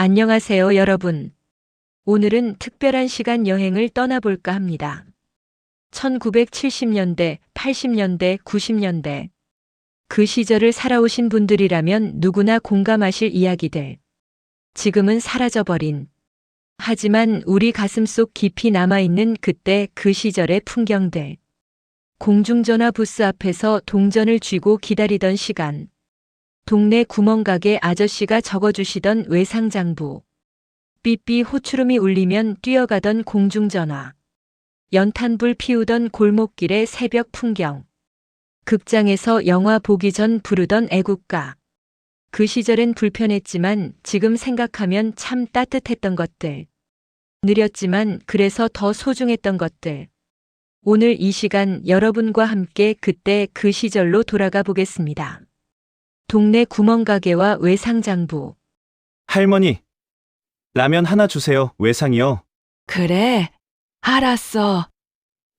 안녕하세요, 여러분. 오늘은 특별한 시간 여행을 떠나볼까 합니다. 1970년대, 80년대, 90년대. 그 시절을 살아오신 분들이라면 누구나 공감하실 이야기들. 지금은 사라져버린. 하지만 우리 가슴속 깊이 남아있는 그때 그 시절의 풍경들. 공중전화 부스 앞에서 동전을 쥐고 기다리던 시간. 동네 구멍가게 아저씨가 적어주시던 외상장부. 삐삐 호추름이 울리면 뛰어가던 공중전화. 연탄불 피우던 골목길의 새벽 풍경. 극장에서 영화 보기 전 부르던 애국가. 그 시절엔 불편했지만 지금 생각하면 참 따뜻했던 것들. 느렸지만 그래서 더 소중했던 것들. 오늘 이 시간 여러분과 함께 그때 그 시절로 돌아가 보겠습니다. 동네 구멍가게와 외상장부. 할머니, 라면 하나 주세요. 외상이요. 그래, 알았어.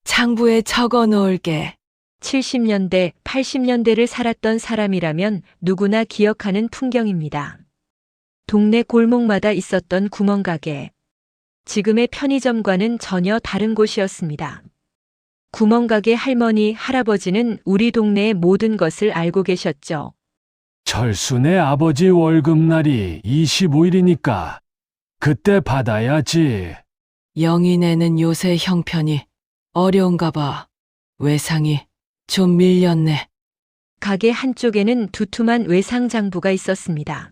장부에 적어 놓을게. 70년대, 80년대를 살았던 사람이라면 누구나 기억하는 풍경입니다. 동네 골목마다 있었던 구멍가게. 지금의 편의점과는 전혀 다른 곳이었습니다. 구멍가게 할머니, 할아버지는 우리 동네의 모든 것을 알고 계셨죠. 철수네 아버지 월급날이 25일이니까 그때 받아야지. 영희네는 요새 형편이 어려운가 봐. 외상이 좀 밀렸네. 가게 한쪽에는 두툼한 외상장부가 있었습니다.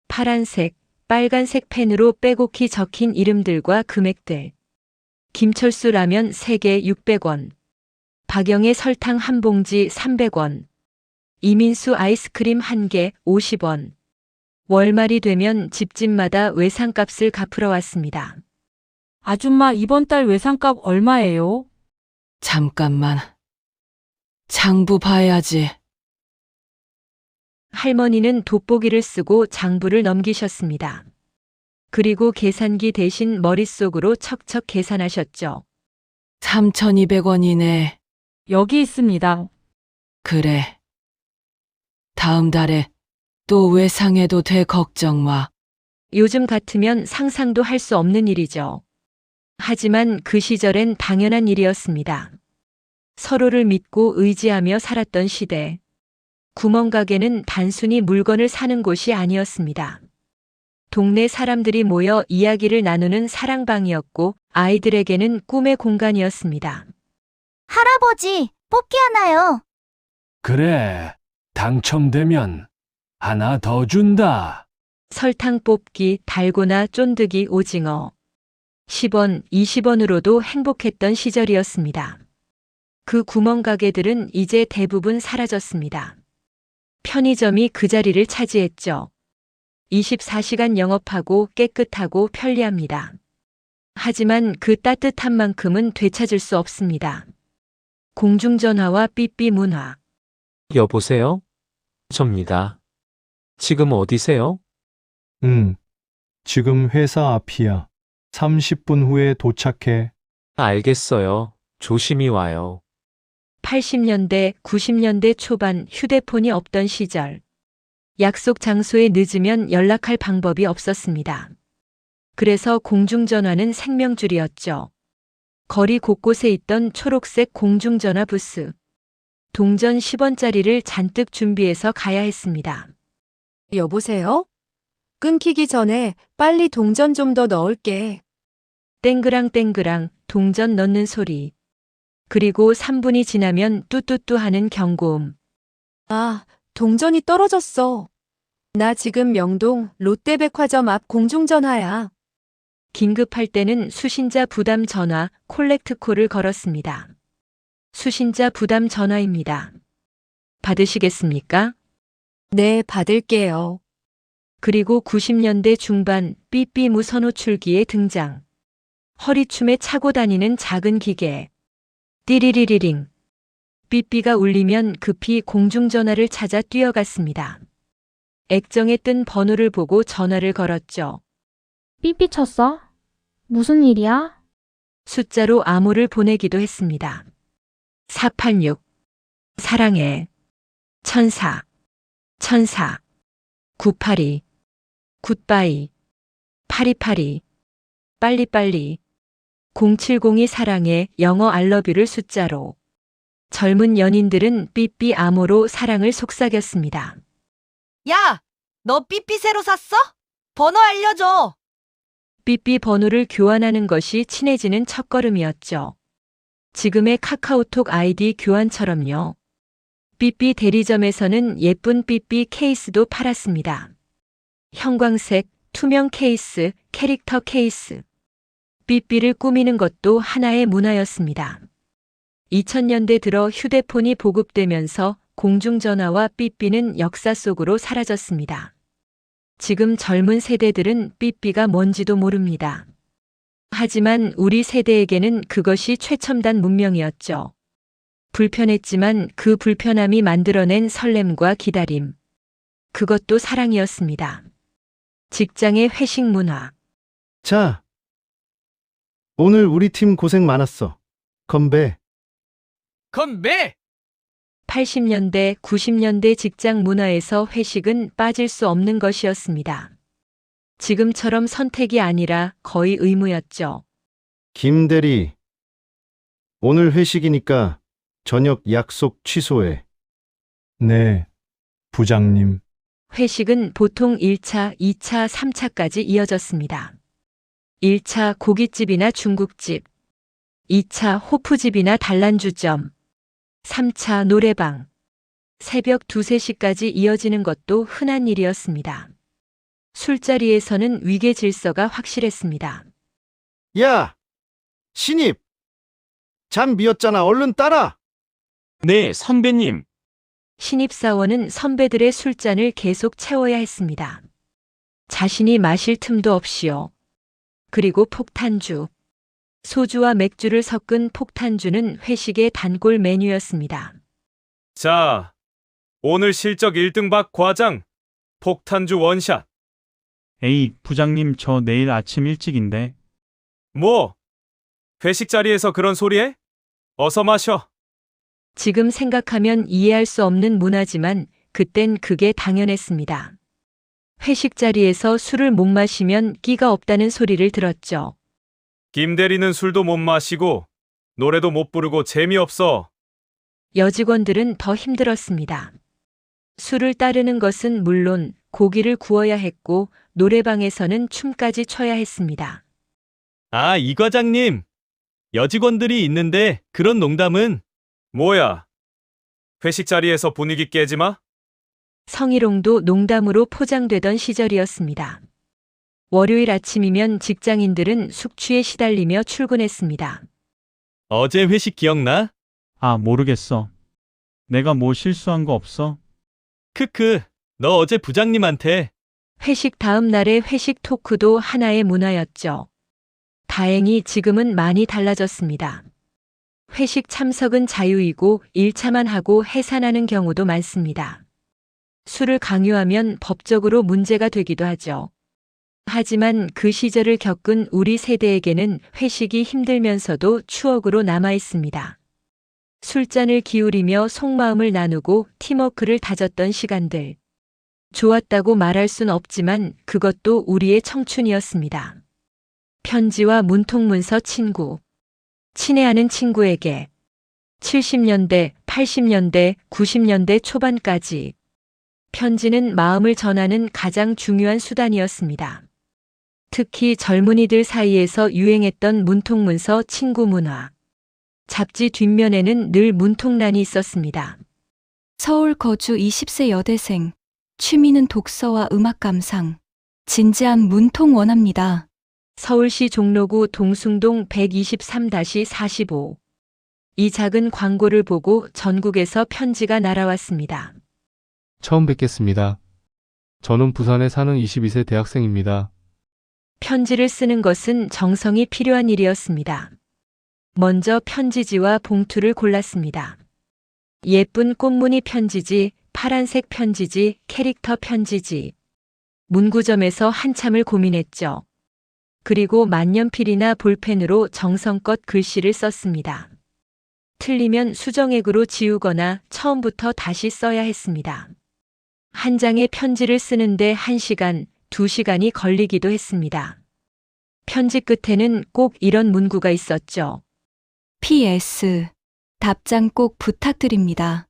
파란색, 빨간색 펜으로 빼곡히 적힌 이름들과 금액들. 김철수 라면 3개 600원. 박영의 설탕 한 봉지 300원. 이민수 아이스크림 1개 50원. 월말이 되면 집집마다 외상값을 갚으러 왔습니다. 아줌마 이번 달 외상값 얼마예요? 잠깐만. 장부 봐야지. 할머니는 돋보기를 쓰고 장부를 넘기셨습니다. 그리고 계산기 대신 머릿속으로 척척 계산하셨죠. 3,200원이네. 여기 있습니다. 그래. 다음 달에 또 외상해도 돼 걱정 마. 요즘 같으면 상상도 할 수 없는 일이죠. 하지만 그 시절엔 당연한 일이었습니다. 서로를 믿고 의지하며 살았던 시대. 구멍가게는 단순히 물건을 사는 곳이 아니었습니다. 동네 사람들이 모여 이야기를 나누는 사랑방이었고 아이들에게는 꿈의 공간이었습니다. 할아버지, 뽑기 하나요. 그래, 당첨되면 하나 더 준다. 설탕 뽑기, 달고나, 쫀득이, 오징어. 10원, 20원으로도 행복했던 시절이었습니다. 그 구멍가게들은 이제 대부분 사라졌습니다. 편의점이 그 자리를 차지했죠. 24시간 영업하고 깨끗하고 편리합니다. 하지만 그 따뜻한 만큼은 되찾을 수 없습니다. 공중전화와 삐삐 문화. 여보세요? 접니다. 지금 어디세요? 지금 회사 앞이야. 30분 후에 도착해. 알겠어요. 조심히 와요. 80년대, 90년대 초반 휴대폰이 없던 시절. 약속 장소에 늦으면 연락할 방법이 없었습니다. 그래서 공중전화는 생명줄이었죠. 거리 곳곳에 있던 초록색 공중전화 부스. 동전 10원짜리를 잔뜩 준비해서 가야 했습니다. 여보세요? 끊기기 전에 빨리 동전 좀 더 넣을게. 땡그랑 땡그랑 동전 넣는 소리. 그리고 3분이 지나면 뚜뚜뚜 하는 경고음. 아, 동전이 떨어졌어. 나 지금 명동 롯데백화점 앞 공중전화야. 긴급할 때는 수신자 부담 전화 콜렉트콜을 걸었습니다. 수신자 부담 전화입니다. 받으시겠습니까? 네, 받을게요. 그리고 90년대 중반 삐삐 무선호출기의 등장. 허리춤에 차고 다니는 작은 기계. 띠리리리링. 삐삐가 울리면 급히 공중전화를 찾아 뛰어갔습니다. 액정에 뜬 번호를 보고 전화를 걸었죠. 삐삐 쳤어? 무슨 일이야? 숫자로 암호를 보내기도 했습니다. 486. 사랑해. 천사. 982. 굿바이. 파리파리. 빨리빨리. 070이 사랑해 영어 알러뷰를 숫자로. 젊은 연인들은 삐삐 암호로 사랑을 속삭였습니다. 야, 너 삐삐 새로 샀어? 번호 알려줘. 삐삐 번호를 교환하는 것이 친해지는 첫걸음이었죠. 지금의 카카오톡 아이디 교환처럼요. 삐삐 대리점에서는 예쁜 삐삐 케이스도 팔았습니다. 형광색, 투명 케이스, 캐릭터 케이스. 삐삐를 꾸미는 것도 하나의 문화였습니다. 2000년대 들어 휴대폰이 보급되면서 공중전화와 삐삐는 역사 속으로 사라졌습니다. 지금 젊은 세대들은 삐삐가 뭔지도 모릅니다. 하지만 우리 세대에게는 그것이 최첨단 문명이었죠. 불편했지만 그 불편함이 만들어낸 설렘과 기다림. 그것도 사랑이었습니다. 직장의 회식 문화. 자, 오늘 우리 팀 고생 많았어. 건배. 건배! 80년대, 90년대 직장 문화에서 회식은 빠질 수 없는 것이었습니다. 지금처럼 선택이 아니라 거의 의무였죠. 김 대리, 오늘 회식이니까 저녁 약속 취소해. 네, 부장님. 회식은 보통 1차, 2차, 3차까지 이어졌습니다. 1차 고깃집이나 중국집, 2차 호프집이나 단란주점, 3차 노래방, 새벽 2, 3시까지 이어지는 것도 흔한 일이었습니다. 술자리에서는 위계 질서가 확실했습니다. 야, 신입! 잠 비었잖아. 얼른 따라! 네, 선배님. 신입사원은 선배들의 술잔을 계속 채워야 했습니다. 자신이 마실 틈도 없이요. 그리고 폭탄주. 소주와 맥주를 섞은 폭탄주는 회식의 단골 메뉴였습니다. 자, 오늘 실적 1등 박 과장. 폭탄주 원샷. 에이, 부장님, 저 내일 아침 일찍인데. 뭐? 회식 자리에서 그런 소리 해? 어서 마셔. 지금 생각하면 이해할 수 없는 문화지만 그땐 그게 당연했습니다. 회식 자리에서 술을 못 마시면 끼가 없다는 소리를 들었죠. 김 대리는 술도 못 마시고 노래도 못 부르고 재미없어. 여직원들은 더 힘들었습니다. 술을 따르는 것은 물론 고기를 구워야 했고 노래방에서는 춤까지 춰야 했습니다. 아, 이 과장님. 여직원들이 있는데 그런 농담은. 뭐야? 회식 자리에서 분위기 깨지 마? 성희롱도 농담으로 포장되던 시절이었습니다. 월요일 아침이면 직장인들은 숙취에 시달리며 출근했습니다. 어제 회식 기억나? 아, 모르겠어. 내가 뭐 실수한 거 없어? 크크, 너 어제 부장님한테. 회식 다음 날의 회식 토크도 하나의 문화였죠. 다행히 지금은 많이 달라졌습니다. 회식 참석은 자유이고 1차만 하고 해산하는 경우도 많습니다. 술을 강요하면 법적으로 문제가 되기도 하죠. 하지만 그 시절을 겪은 우리 세대에게는 회식이 힘들면서도 추억으로 남아 있습니다. 술잔을 기울이며 속마음을 나누고 팀워크를 다졌던 시간들. 좋았다고 말할 순 없지만 그것도 우리의 청춘이었습니다. 편지와 문통문서 친구. 친애하는 친구에게 70년대, 80년대, 90년대 초반까지 편지는 마음을 전하는 가장 중요한 수단이었습니다. 특히 젊은이들 사이에서 유행했던 문통문서 친구 문화. 잡지 뒷면에는 늘 문통란이 있었습니다. 서울 거주 20세 여대생. 취미는 독서와 음악 감상. 진지한 문통 원합니다. 서울시 종로구 동숭동 123-45. 이 작은 광고를 보고 전국에서 편지가 날아왔습니다. 처음 뵙겠습니다. 저는 부산에 사는 22세 대학생입니다. 편지를 쓰는 것은 정성이 필요한 일이었습니다. 먼저 편지지와 봉투를 골랐습니다. 예쁜 꽃무늬 편지지, 파란색 편지지, 캐릭터 편지지. 문구점에서 한참을 고민했죠. 그리고 만년필이나 볼펜으로 정성껏 글씨를 썼습니다. 틀리면 수정액으로 지우거나 처음부터 다시 써야 했습니다. 한 장의 편지를 쓰는데 1시간, 2시간이 걸리기도 했습니다. 편지 끝에는 꼭 이런 문구가 있었죠. PS. 답장 꼭 부탁드립니다.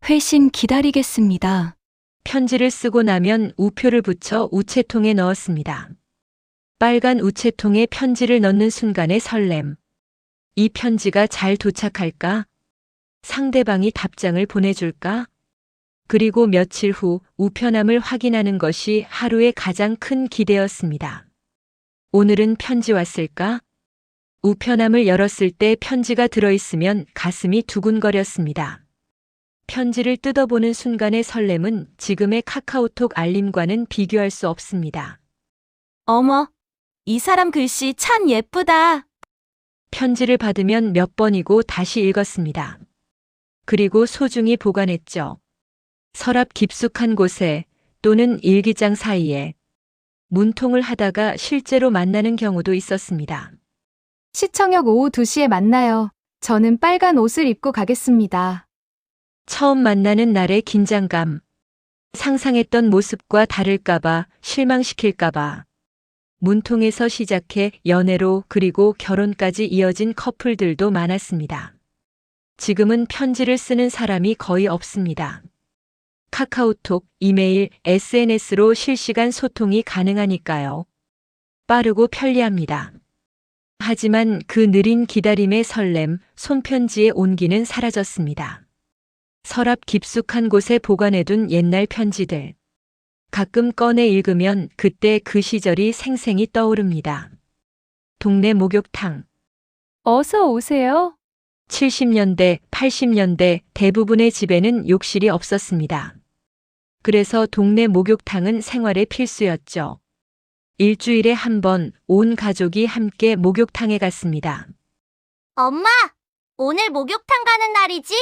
회신 기다리겠습니다. 편지를 쓰고 나면 우표를 붙여 우체통에 넣었습니다. 빨간 우체통에 편지를 넣는 순간의 설렘. 이 편지가 잘 도착할까? 상대방이 답장을 보내줄까? 그리고 며칠 후 우편함을 확인하는 것이 하루의 가장 큰 기대였습니다. 오늘은 편지 왔을까? 우편함을 열었을 때 편지가 들어있으면 가슴이 두근거렸습니다. 편지를 뜯어보는 순간의 설렘은 지금의 카카오톡 알림과는 비교할 수 없습니다. 어머, 이 사람 글씨 참 예쁘다. 편지를 받으면 몇 번이고 다시 읽었습니다. 그리고 소중히 보관했죠. 서랍 깊숙한 곳에 또는 일기장 사이에 문통을 하다가 실제로 만나는 경우도 있었습니다. 시청역 오후 2시에 만나요. 저는 빨간 옷을 입고 가겠습니다. 처음 만나는 날의 긴장감. 상상했던 모습과 다를까봐, 실망시킬까봐. 문통에서 시작해 연애로 그리고 결혼까지 이어진 커플들도 많았습니다. 지금은 편지를 쓰는 사람이 거의 없습니다. 카카오톡, 이메일, SNS로 실시간 소통이 가능하니까요. 빠르고 편리합니다. 하지만 그 느린 기다림의 설렘, 손편지의 온기는 사라졌습니다. 서랍 깊숙한 곳에 보관해둔 옛날 편지들. 가끔 꺼내 읽으면 그때 그 시절이 생생히 떠오릅니다. 동네 목욕탕. 어서 오세요. 70년대, 80년대 대부분의 집에는 욕실이 없었습니다. 그래서 동네 목욕탕은 생활의 필수였죠. 일주일에 한 번 온 가족이 함께 목욕탕에 갔습니다. 엄마, 오늘 목욕탕 가는 날이지?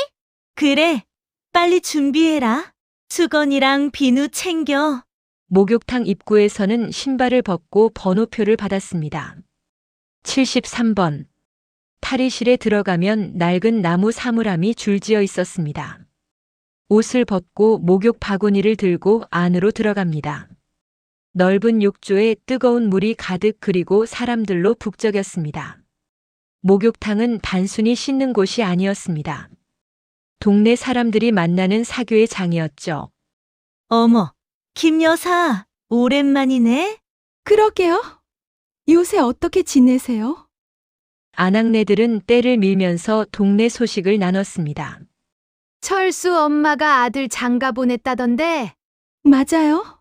그래, 빨리 준비해라. 수건이랑 비누 챙겨. 목욕탕 입구에서는 신발을 벗고 번호표를 받았습니다. 73번. 탈의실에 들어가면 낡은 나무 사물함이 줄지어 있었습니다. 옷을 벗고 목욕 바구니를 들고 안으로 들어갑니다. 넓은 욕조에 뜨거운 물이 가득 그리고 사람들로 북적였습니다. 목욕탕은 단순히 씻는 곳이 아니었습니다. 동네 사람들이 만나는 사교의 장이었죠. 어머, 김 여사, 오랜만이네. 그러게요. 요새 어떻게 지내세요? 아낙네들은 때를 밀면서 동네 소식을 나눴습니다. 철수 엄마가 아들 장가 보냈다던데. 맞아요.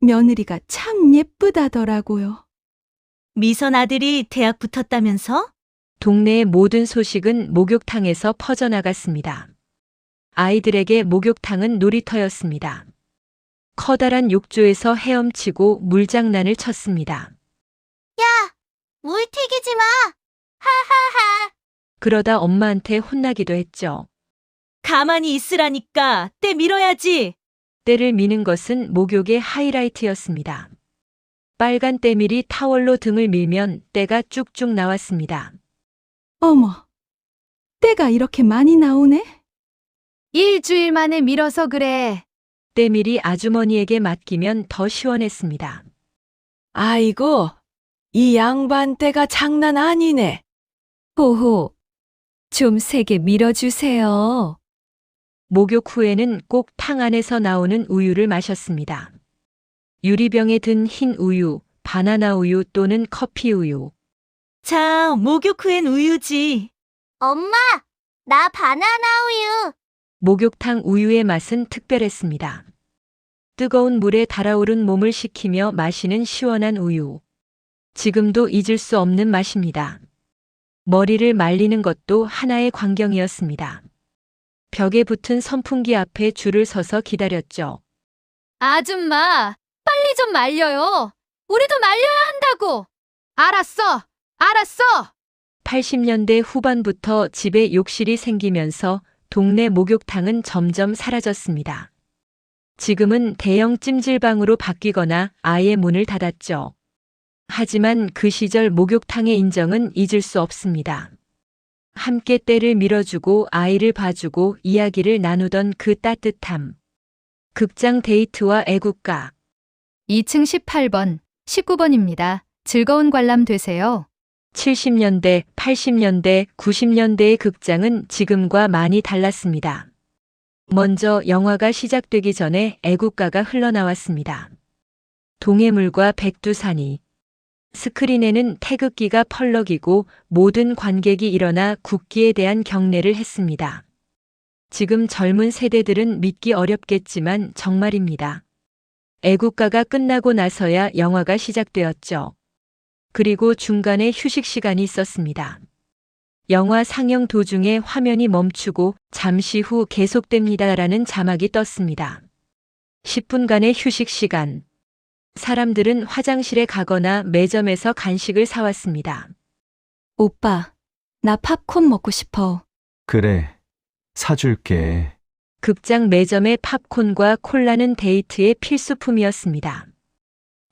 며느리가 참 예쁘다더라고요. 미선 아들이 대학 붙었다면서? 동네의 모든 소식은 목욕탕에서 퍼져나갔습니다. 아이들에게 목욕탕은 놀이터였습니다. 커다란 욕조에서 헤엄치고 물장난을 쳤습니다. 야, 물 튀기지 마. 하하하. 그러다 엄마한테 혼나기도 했죠. 가만히 있으라니까. 때 밀어야지. 때를 미는 것은 목욕의 하이라이트였습니다. 빨간 때밀이 타월로 등을 밀면 때가 쭉쭉 나왔습니다. 어머, 때가 이렇게 많이 나오네? 일주일 만에 밀어서 그래. 때밀이 아주머니에게 맡기면 더 시원했습니다. 아이고, 이 양반 때가 장난 아니네. 호호, 좀 세게 밀어주세요. 목욕 후에는 꼭 탕 안에서 나오는 우유를 마셨습니다. 유리병에 든 흰 우유, 바나나 우유 또는 커피 우유. 자, 목욕 후엔 우유지. 엄마, 나 바나나 우유. 목욕탕 우유의 맛은 특별했습니다. 뜨거운 물에 달아오른 몸을 식히며 마시는 시원한 우유. 지금도 잊을 수 없는 맛입니다. 머리를 말리는 것도 하나의 광경이었습니다. 벽에 붙은 선풍기 앞에 줄을 서서 기다렸죠. 아줌마, 빨리 좀 말려요. 우리도 말려야 한다고. 알았어. 80년대 후반부터 집에 욕실이 생기면서 동네 목욕탕은 점점 사라졌습니다. 지금은 대형 찜질방으로 바뀌거나 아예 문을 닫았죠. 하지만 그 시절 목욕탕의 인정은 잊을 수 없습니다. 함께 때를 밀어주고 아이를 봐주고 이야기를 나누던 그 따뜻함. 극장 데이트와 애국가. 2층 18번, 19번입니다. 즐거운 관람 되세요. 70년대, 80년대, 90년대의 극장은 지금과 많이 달랐습니다. 먼저 영화가 시작되기 전에 애국가가 흘러나왔습니다. 동해물과 백두산이. 스크린에는 태극기가 펄럭이고 모든 관객이 일어나 국기에 대한 경례를 했습니다. 지금 젊은 세대들은 믿기 어렵겠지만 정말입니다. 애국가가 끝나고 나서야 영화가 시작되었죠. 그리고 중간에 휴식 시간이 있었습니다. 영화 상영 도중에 화면이 멈추고 잠시 후 계속됩니다라는 자막이 떴습니다. 10분간의 휴식 시간. 사람들은 화장실에 가거나 매점에서 간식을 사왔습니다. 오빠, 나 팝콘 먹고 싶어. 그래, 사줄게. 극장 매점의 팝콘과 콜라는 데이트의 필수품이었습니다.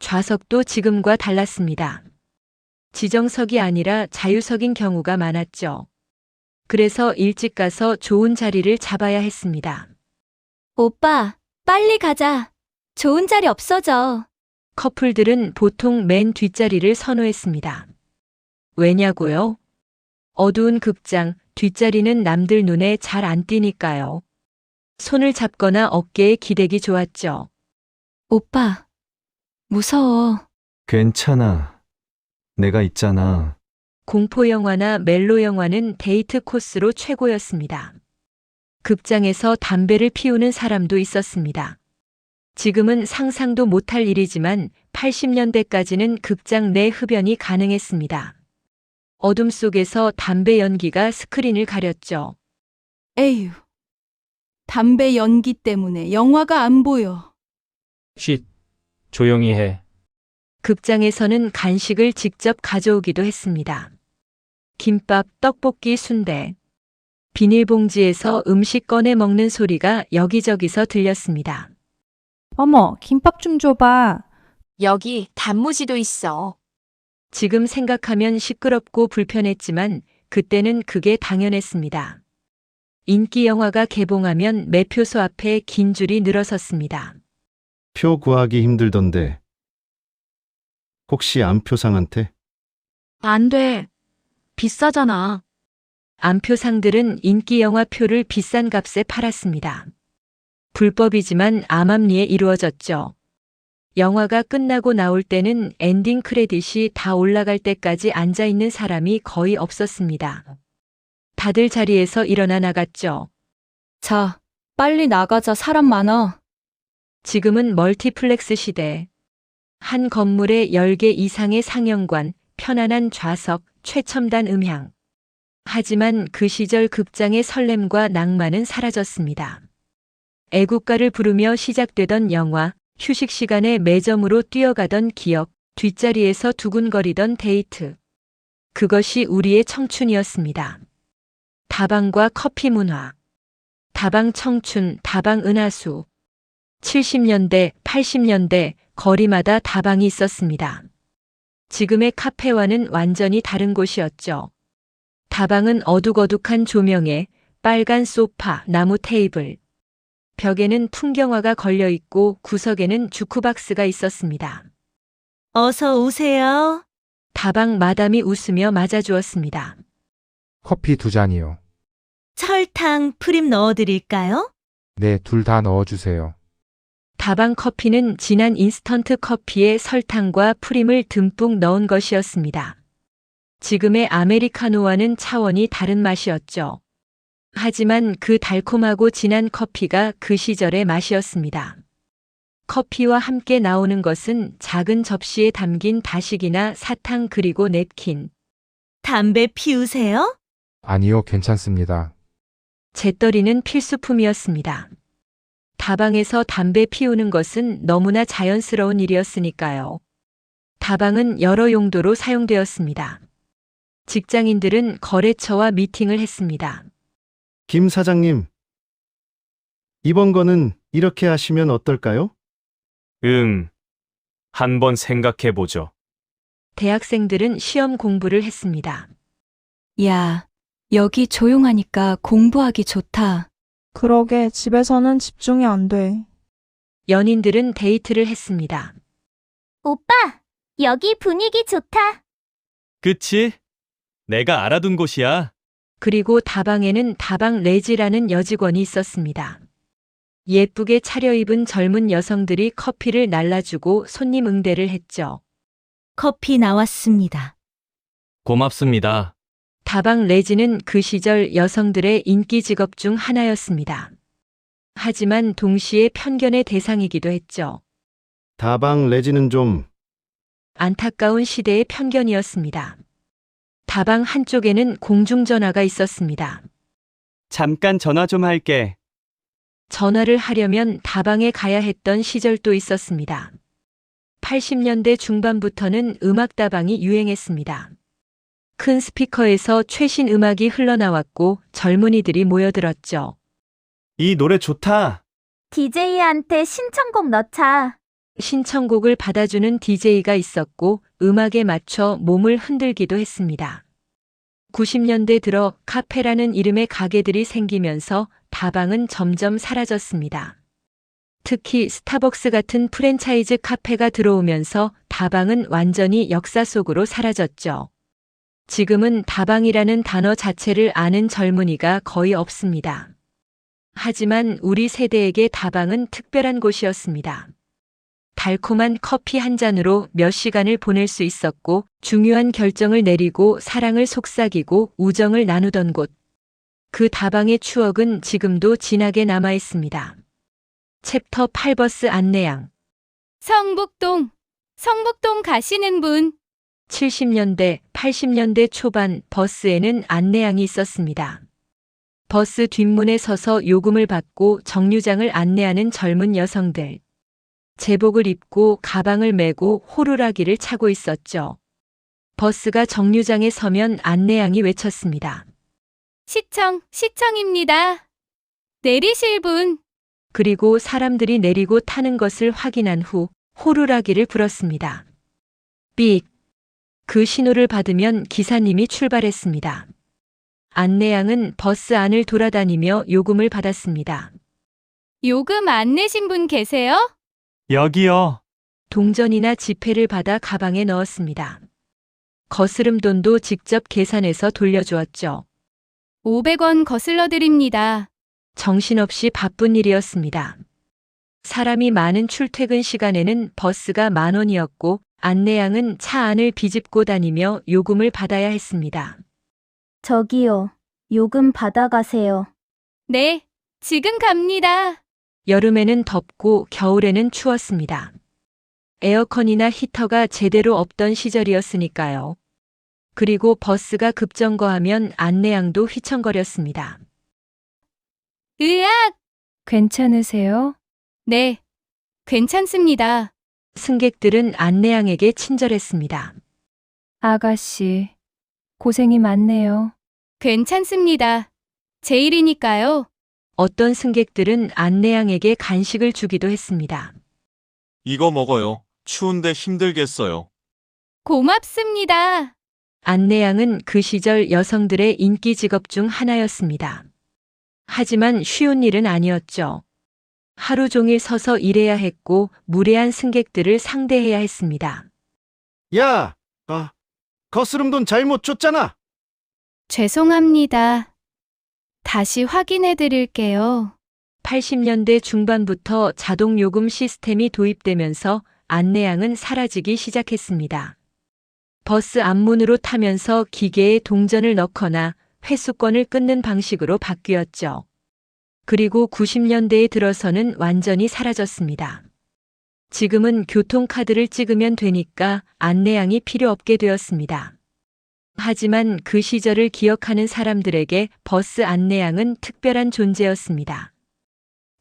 좌석도 지금과 달랐습니다. 지정석이 아니라 자유석인 경우가 많았죠. 그래서 일찍 가서 좋은 자리를 잡아야 했습니다. 오빠, 빨리 가자. 좋은 자리 없어져. 커플들은 보통 맨 뒷자리를 선호했습니다. 왜냐고요? 어두운 극장, 뒷자리는 남들 눈에 잘 안 띄니까요. 손을 잡거나 어깨에 기대기 좋았죠. 오빠, 무서워. 괜찮아. 내가 있잖아. 공포 영화나 멜로 영화는 데이트 코스로 최고였습니다. 극장에서 담배를 피우는 사람도 있었습니다. 지금은 상상도 못할 일이지만 80년대까지는 극장 내 흡연이 가능했습니다. 어둠 속에서 담배 연기가 스크린을 가렸죠. 에휴, 담배 연기 때문에 영화가 안 보여. 쉿. 조용히 해. 극장에서는 간식을 직접 가져오기도 했습니다. 김밥, 떡볶이, 순대. 비닐봉지에서 음식 꺼내 먹는 소리가 여기저기서 들렸습니다. 어머, 김밥 좀 줘봐. 여기 단무지도 있어. 지금 생각하면 시끄럽고 불편했지만 그때는 그게 당연했습니다. 인기 영화가 개봉하면 매표소 앞에 긴 줄이 늘어섰습니다. 표 구하기 힘들던데. 혹시 안표상한테? 안 돼. 비싸잖아. 안표상들은 인기 영화 표를 비싼 값에 팔았습니다. 불법이지만 암암리에 이루어졌죠. 영화가 끝나고 나올 때는 엔딩 크레딧이 다 올라갈 때까지 앉아있는 사람이 거의 없었습니다. 다들 자리에서 일어나 나갔죠. 자, 빨리 나가자. 사람 많아. 지금은 멀티플렉스 시대. 한 건물에 10개 이상의 상영관, 편안한 좌석, 최첨단 음향. 하지만 그 시절 극장의 설렘과 낭만은 사라졌습니다. 애국가를 부르며 시작되던 영화, 휴식 시간에 매점으로 뛰어가던 기억, 뒷자리에서 두근거리던 데이트. 그것이 우리의 청춘이었습니다. 다방과 커피 문화. 다방 청춘, 다방 은하수. 70년대, 80년대 거리마다 다방이 있었습니다. 지금의 카페와는 완전히 다른 곳이었죠. 다방은 어둑어둑한 조명에 빨간 소파, 나무 테이블. 벽에는 풍경화가 걸려 있고 구석에는 주크박스가 있었습니다. 어서 오세요. 다방 마담이 웃으며 맞아주었습니다. 커피 2잔이요. 설탕, 프림 넣어드릴까요? 네, 둘 다 넣어주세요. 다방 커피는 진한 인스턴트 커피에 설탕과 프림을 듬뿍 넣은 것이었습니다. 지금의 아메리카노와는 차원이 다른 맛이었죠. 하지만 그 달콤하고 진한 커피가 그 시절의 맛이었습니다. 커피와 함께 나오는 것은 작은 접시에 담긴 다식이나 사탕 그리고 냅킨. 담배 피우세요? 아니요, 괜찮습니다. 재떨이는 필수품이었습니다. 다방에서 담배 피우는 것은 너무나 자연스러운 일이었으니까요. 다방은 여러 용도로 사용되었습니다. 직장인들은 거래처와 미팅을 했습니다. 김 사장님, 이번 거는 이렇게 하시면 어떨까요? 한번 생각해보죠. 대학생들은 시험 공부를 했습니다. 야, 여기 조용하니까 공부하기 좋다. 그러게, 집에서는 집중이 안 돼. 연인들은 데이트를 했습니다. 오빠, 여기 분위기 좋다. 그치? 내가 알아둔 곳이야. 그리고 다방에는 다방 레지라는 여직원이 있었습니다. 예쁘게 차려입은 젊은 여성들이 커피를 날라주고 손님 응대를 했죠. 커피 나왔습니다. 고맙습니다. 다방 레지는 그 시절 여성들의 인기 직업 중 하나였습니다. 하지만 동시에 편견의 대상이기도 했죠. 다방 레지는 좀 안타까운 시대의 편견이었습니다. 다방 한쪽에는 공중전화가 있었습니다. 잠깐 전화 좀 할게. 전화를 하려면 다방에 가야 했던 시절도 있었습니다. 80년대 중반부터는 음악다방이 유행했습니다. 큰 스피커에서 최신 음악이 흘러나왔고 젊은이들이 모여들었죠. 이 노래 좋다. DJ한테 신청곡 넣자. 신청곡을 받아주는 DJ가 있었고 음악에 맞춰 몸을 흔들기도 했습니다. 90년대 들어 카페라는 이름의 가게들이 생기면서 다방은 점점 사라졌습니다. 특히 스타벅스 같은 프랜차이즈 카페가 들어오면서 다방은 완전히 역사 속으로 사라졌죠. 지금은 다방이라는 단어 자체를 아는 젊은이가 거의 없습니다. 하지만 우리 세대에게 다방은 특별한 곳이었습니다. 달콤한 커피 한 잔으로 몇 시간을 보낼 수 있었고 중요한 결정을 내리고 사랑을 속삭이고 우정을 나누던 곳. 그 다방의 추억은 지금도 진하게 남아 있습니다. 챕터 8버스 안내양. 성북동 가시는 분. 70년대, 80년대 초반 버스에는 안내양이 있었습니다. 버스 뒷문에 서서 요금을 받고 정류장을 안내하는 젊은 여성들. 제복을 입고 가방을 메고 호루라기를 차고 있었죠. 버스가 정류장에 서면 안내양이 외쳤습니다. 시청입니다. 내리실 분. 그리고 사람들이 내리고 타는 것을 확인한 후 호루라기를 불었습니다. 삑! 그 신호를 받으면 기사님이 출발했습니다. 안내양은 버스 안을 돌아다니며 요금을 받았습니다. 요금 안 내신 분 계세요? 여기요. 동전이나 지폐를 받아 가방에 넣었습니다. 거스름돈도 직접 계산해서 돌려주었죠. 500원 거슬러 드립니다. 정신없이 바쁜 일이었습니다. 사람이 많은 출퇴근 시간에는 버스가 10,000원이었고 안내양은 차 안을 비집고 다니며 요금을 받아야 했습니다. 저기요. 요금 받아가세요. 네, 지금 갑니다. 여름에는 덥고 겨울에는 추웠습니다. 에어컨이나 히터가 제대로 없던 시절이었으니까요. 그리고 버스가 급정거하면 안내양도 휘청거렸습니다. 으악! 괜찮으세요? 네, 괜찮습니다. 승객들은 안내양에게 친절했습니다. 아가씨, 고생이 많네요. 괜찮습니다. 제 일이니까요. 어떤 승객들은 안내양에게 간식을 주기도 했습니다. 이거 먹어요. 추운데 힘들겠어요. 고맙습니다. 안내양은 그 시절 여성들의 인기 직업 중 하나였습니다. 하지만 쉬운 일은 아니었죠. 하루 종일 서서 일해야 했고 무례한 승객들을 상대해야 했습니다. 야! 거스름돈 잘못 줬잖아! 죄송합니다. 다시 확인해 드릴게요. 80년대 중반부터 자동 요금 시스템이 도입되면서 안내양은 사라지기 시작했습니다. 버스 앞문으로 타면서 기계에 동전을 넣거나 회수권을 끊는 방식으로 바뀌었죠. 그리고 90년대에 들어서는 완전히 사라졌습니다. 지금은 교통카드를 찍으면 되니까 안내양이 필요 없게 되었습니다. 하지만 그 시절을 기억하는 사람들에게 버스 안내양은 특별한 존재였습니다.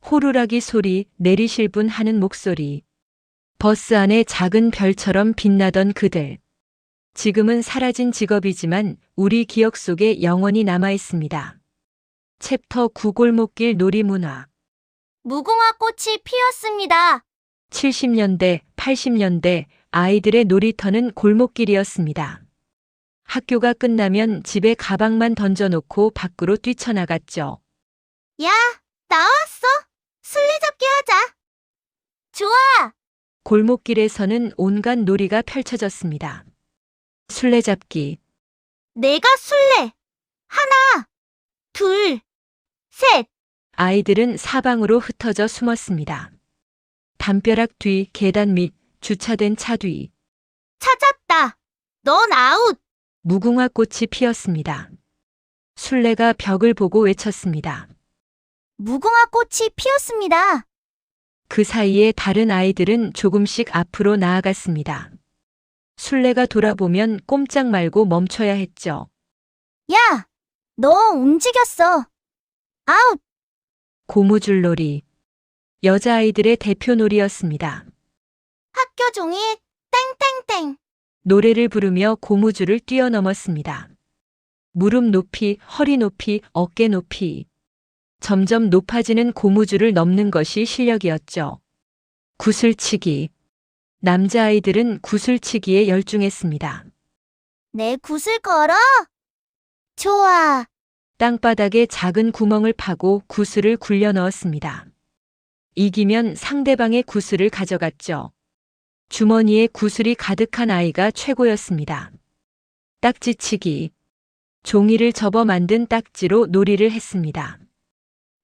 호루라기 소리, 내리실 분 하는 목소리. 버스 안에 작은 별처럼 빛나던 그들. 지금은 사라진 직업이지만 우리 기억 속에 영원히 남아 있습니다. 챕터 9 골목길 놀이문화. 무궁화 꽃이 피었습니다. 70년대, 80년대 아이들의 놀이터는 골목길이었습니다. 학교가 끝나면 집에 가방만 던져놓고 밖으로 뛰쳐나갔죠. 야, 나왔어. 술래잡기 하자. 좋아. 골목길에서는 온갖 놀이가 펼쳐졌습니다. 술래잡기, 내가 술래. 하나, 둘, 셋. 아이들은 사방으로 흩어져 숨었습니다. 담벼락 뒤, 계단 밑, 주차된 차 뒤, 찾았다. 넌 아웃. 무궁화 꽃이 피었습니다. 술래가 벽을 보고 외쳤습니다. 무궁화 꽃이 피었습니다. 그 사이에 다른 아이들은 조금씩 앞으로 나아갔습니다. 술래가 돌아보면 꼼짝 말고 멈춰야 했죠. 야, 너 움직였어. 아웃. 고무줄놀이. 여자아이들의 대표놀이였습니다. 학교 종이 땡땡땡. 노래를 부르며 고무줄을 뛰어넘었습니다. 무릎 높이, 허리 높이, 어깨 높이. 점점 높아지는 고무줄을 넘는 것이 실력이었죠. 구슬치기. 남자아이들은 구슬치기에 열중했습니다. 내 굿을 걸어. 좋아. 땅바닥에 작은 구멍을 파고 구슬을 굴려 넣었습니다. 이기면 상대방의 구슬을 가져갔죠. 주머니에 구슬이 가득한 아이가 최고였습니다. 딱지치기. 종이를 접어 만든 딱지로 놀이를 했습니다.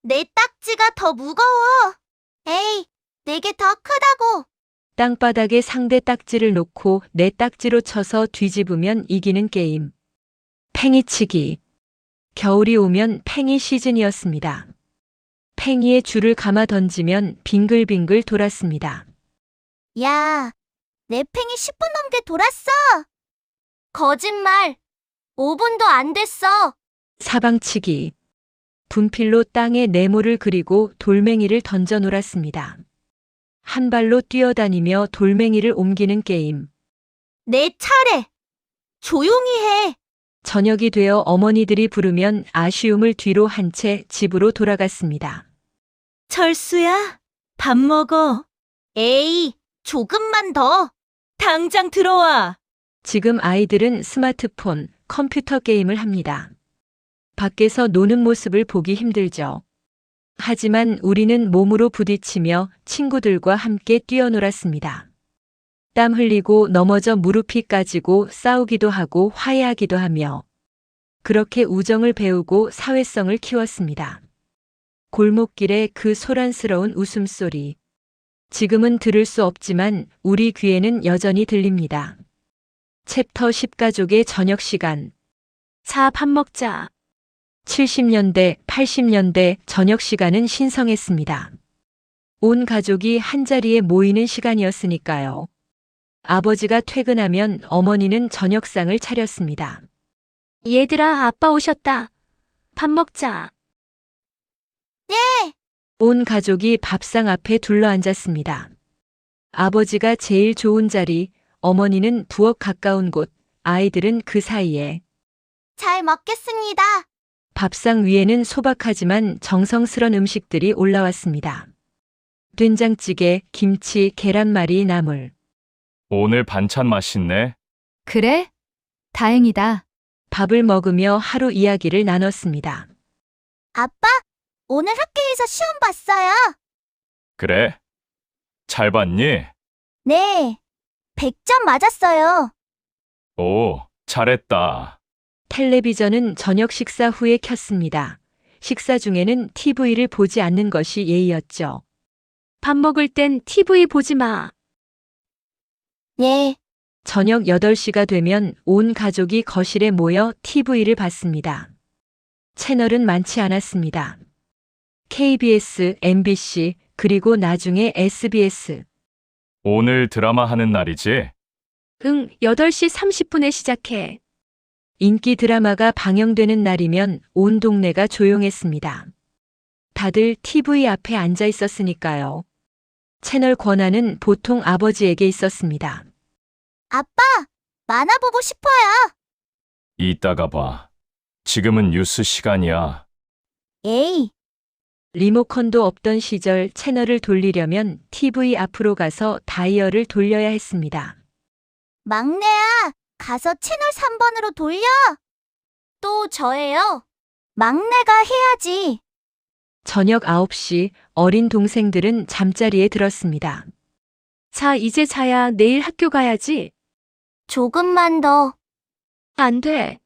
내 딱지가 더 무거워. 에이, 내게 더 크다고. 땅바닥에 상대 딱지를 놓고 내 딱지로 쳐서 뒤집으면 이기는 게임. 팽이치기. 겨울이 오면 팽이 시즌이었습니다. 팽이에 줄을 감아 던지면 빙글빙글 돌았습니다. 야, 내 팽이 10분 넘게 돌았어. 거짓말. 5분도 안 됐어. 사방치기. 분필로 땅에 네모를 그리고 돌멩이를 던져 놀았습니다. 한 발로 뛰어다니며 돌멩이를 옮기는 게임. 내 차례. 조용히 해. 저녁이 되어 어머니들이 부르면 아쉬움을 뒤로 한 채 집으로 돌아갔습니다. 철수야, 밥 먹어. 에이, 조금만 더. 당장 들어와. 지금 아이들은 스마트폰, 컴퓨터 게임을 합니다. 밖에서 노는 모습을 보기 힘들죠. 하지만 우리는 몸으로 부딪히며 친구들과 함께 뛰어놀았습니다. 땀 흘리고 넘어져 무릎이 까지고 싸우기도 하고 화해하기도 하며 그렇게 우정을 배우고 사회성을 키웠습니다. 골목길의 그 소란스러운 웃음소리. 지금은 들을 수 없지만 우리 귀에는 여전히 들립니다. 챕터 10 가족의 저녁 시간. 밥 먹자. 70년대, 80년대 저녁 시간은 신성했습니다. 온 가족이 한자리에 모이는 시간이었으니까요. 아버지가 퇴근하면 어머니는 저녁상을 차렸습니다. 얘들아, 아빠 오셨다. 밥 먹자. 네. 온 가족이 밥상 앞에 둘러앉았습니다. 아버지가 제일 좋은 자리, 어머니는 부엌 가까운 곳, 아이들은 그 사이에. 잘 먹겠습니다. 밥상 위에는 소박하지만 정성스런 음식들이 올라왔습니다. 된장찌개, 김치, 계란말이, 나물. 오늘 반찬 맛있네. 그래? 다행이다. 밥을 먹으며 하루 이야기를 나눴습니다. 아빠, 오늘 학교에서 시험 봤어요. 그래? 잘 봤니? 네. 100점 맞았어요. 오, 잘했다. 텔레비전은 저녁 식사 후에 켰습니다. 식사 중에는 TV를 보지 않는 것이 예의였죠. 밥 먹을 땐 TV 보지 마. 네. 저녁 8시가 되면 온 가족이 거실에 모여 TV를 봤습니다. 채널은 많지 않았습니다. KBS, MBC, 그리고 나중에 SBS. 오늘 드라마 하는 날이지? 응, 8시 30분에 시작해. 인기 드라마가 방영되는 날이면 온 동네가 조용했습니다. 다들 TV 앞에 앉아 있었으니까요. 채널 권한은 보통 아버지에게 있었습니다. 아빠, 만화 보고 싶어요. 이따가 봐. 지금은 뉴스 시간이야. 에이. 리모컨도 없던 시절 채널을 돌리려면 TV 앞으로 가서 다이얼을 돌려야 했습니다. 막내야, 가서 채널 3번으로 돌려. 또 저예요. 막내가 해야지. 저녁 9시 어린 동생들은 잠자리에 들었습니다. 자, 이제 자야 내일 학교 가야지. 조금만 더. 안 돼.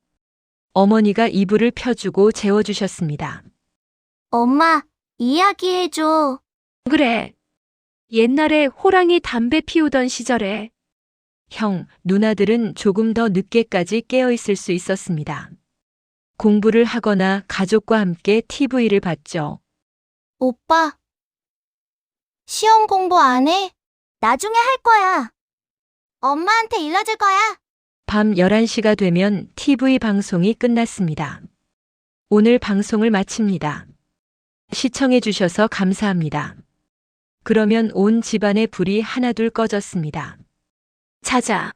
어머니가 이불을 펴주고 재워주셨습니다. 엄마, 이야기해줘. 그래. 옛날에 호랑이 담배 피우던 시절에 형, 누나들은 조금 더 늦게까지 깨어 있을 수 있었습니다. 공부를 하거나 가족과 함께 TV를 봤죠. 오빠, 시험 공부 안 해? 나중에 할 거야. 엄마한테 일러줄 거야. 밤 11시가 되면 TV 방송이 끝났습니다. 오늘 방송을 마칩니다. 시청해주셔서 감사합니다. 그러면 온 집안의 불이 하나둘 꺼졌습니다. 자자.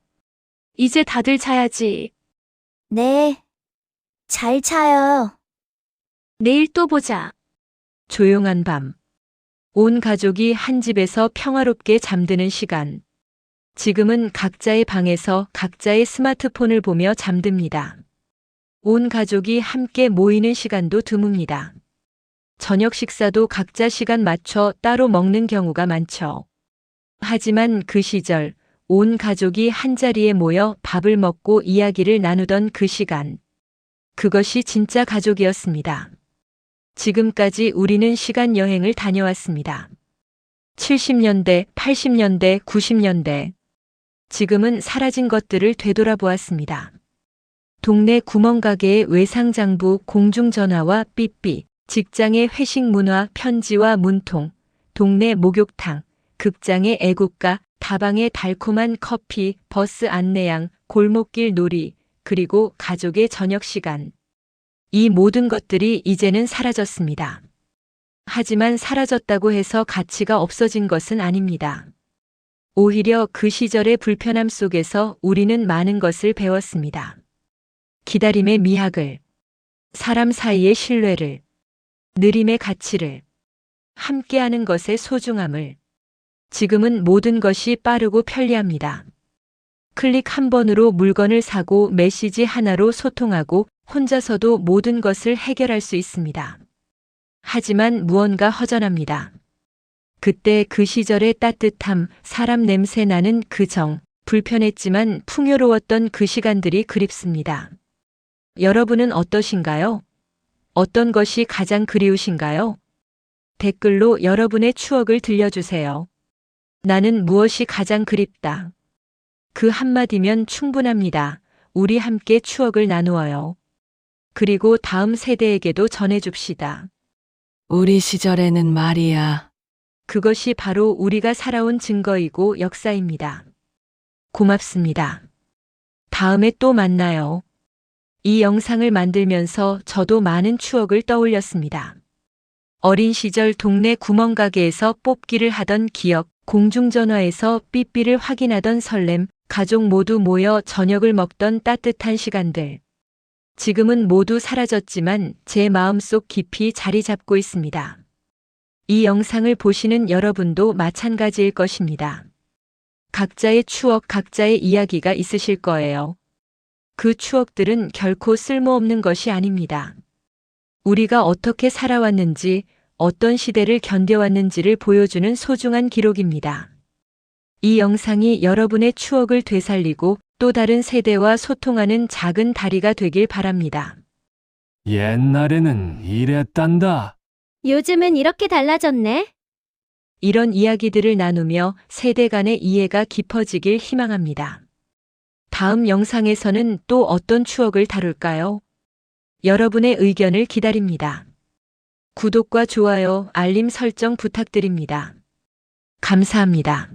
이제 다들 자야지. 네. 잘 자요. 내일 또 보자. 조용한 밤. 온 가족이 한 집에서 평화롭게 잠드는 시간. 지금은 각자의 방에서 각자의 스마트폰을 보며 잠듭니다. 온 가족이 함께 모이는 시간도 드뭅니다. 저녁 식사도 각자 시간 맞춰 따로 먹는 경우가 많죠. 하지만 그 시절 온 가족이 한자리에 모여 밥을 먹고 이야기를 나누던 그 시간. 그것이 진짜 가족이었습니다. 지금까지 우리는 시간 여행을 다녀왔습니다. 70년대, 80년대, 90년대. 지금은 사라진 것들을 되돌아보았습니다. 동네 구멍가게의 외상장부, 공중전화와 삐삐, 직장의 회식 문화, 편지와 문통, 동네 목욕탕, 극장의 애국가, 다방의 달콤한 커피, 버스 안내양, 골목길 놀이, 그리고 가족의 저녁 시간. 이 모든 것들이 이제는 사라졌습니다. 하지만 사라졌다고 해서 가치가 없어진 것은 아닙니다. 오히려 그 시절의 불편함 속에서 우리는 많은 것을 배웠습니다. 기다림의 미학을, 사람 사이의 신뢰를, 느림의 가치를, 함께하는 것의 소중함을. 지금은 모든 것이 빠르고 편리합니다. 클릭 한 번으로 물건을 사고 메시지 하나로 소통하고 혼자서도 모든 것을 해결할 수 있습니다. 하지만 무언가 허전합니다. 그때 그 시절의 따뜻함, 사람 냄새 나는 그 정, 불편했지만 풍요로웠던 그 시간들이 그립습니다. 여러분은 어떠신가요? 어떤 것이 가장 그리우신가요? 댓글로 여러분의 추억을 들려주세요. 나는 무엇이 가장 그립다. 그 한마디면 충분합니다. 우리 함께 추억을 나누어요. 그리고 다음 세대에게도 전해줍시다. 우리 시절에는 말이야. 그것이 바로 우리가 살아온 증거이고 역사입니다. 고맙습니다. 다음에 또 만나요. 이 영상을 만들면서 저도 많은 추억을 떠올렸습니다. 어린 시절 동네 구멍가게에서 뽑기를 하던 기억, 공중전화에서 삐삐를 확인하던 설렘, 가족 모두 모여 저녁을 먹던 따뜻한 시간들. 지금은 모두 사라졌지만 제 마음속 깊이 자리 잡고 있습니다. 이 영상을 보시는 여러분도 마찬가지일 것입니다. 각자의 추억, 각자의 이야기가 있으실 거예요. 그 추억들은 결코 쓸모없는 것이 아닙니다. 우리가 어떻게 살아왔는지, 어떤 시대를 견뎌왔는지를 보여주는 소중한 기록입니다. 이 영상이 여러분의 추억을 되살리고 또 다른 세대와 소통하는 작은 다리가 되길 바랍니다. 옛날에는 이랬단다. 요즘은 이렇게 달라졌네. 이런 이야기들을 나누며 세대 간의 이해가 깊어지길 희망합니다. 다음 영상에서는 또 어떤 추억을 다룰까요? 여러분의 의견을 기다립니다. 구독과 좋아요, 알림 설정 부탁드립니다. 감사합니다.